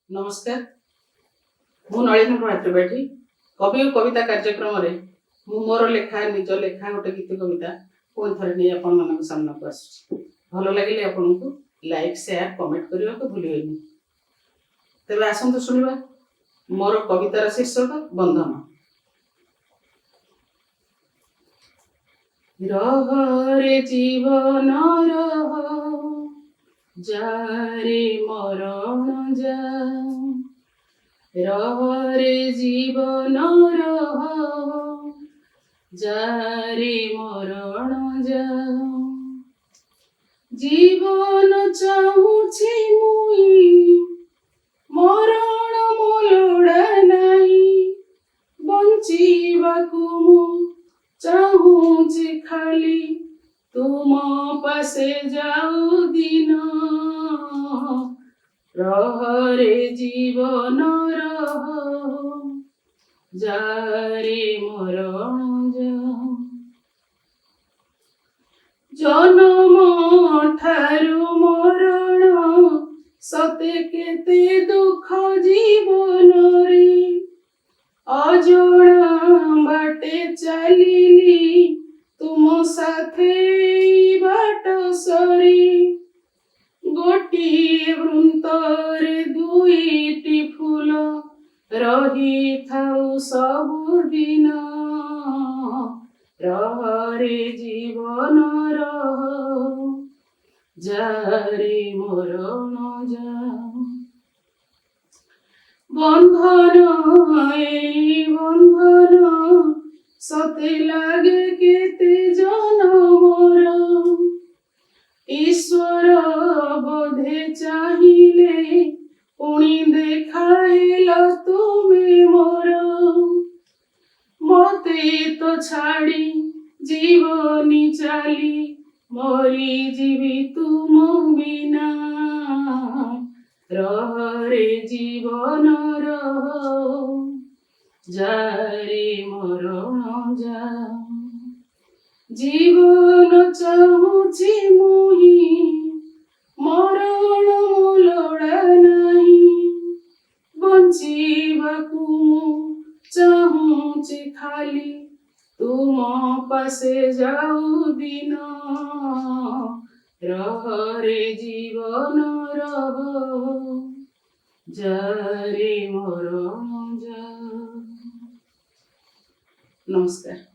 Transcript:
नमस्कार मु नलिनी त्रिपाठी कवि और कविता कार्यक्रम मु मोर लेखा निज लेखा गोटे गीत कविता पुणी थे नहीं आपण सामना को आस भल लगे आपन को लाइक शेयर कमेंट करने को भूल तेज आसतु शुणा मोर कवितार शीर्षक बंधन। रहे जीवन जारे मरण जा रे जीवन जारे मरण जा जीवन चाहूछि मुई मरण मोलोड़ा नहीं बंचीबाकू मु चाहूछि खाली तुम पासे जाऊ दिन रे जीवन जारे मरण जा जन्म ठारू मरण सते केते दुख जीवन रे अजणा बाटे चलिली तुम साथे बाट सरी गोटी वृंतरे दुईटी फूल रही थाउ सबुदिन रे जीवन जारे मरण जा बंधन बंधन सते लागे केते जनमर ईश्वर बोधे चाहिए पुणी देखाइल तुमे मोर मते तो छाड़ी जीवनी चाली मरी जीवी तुम बिना रे जीवन जारे मरण जा जीवन चाहूछि मुई मरण मोलोड़ा नहीं बंचीबाकू चाहूछि खाली तुम पासे जाऊ दिन रे जीवन जारे मरण जा। नमस्कार।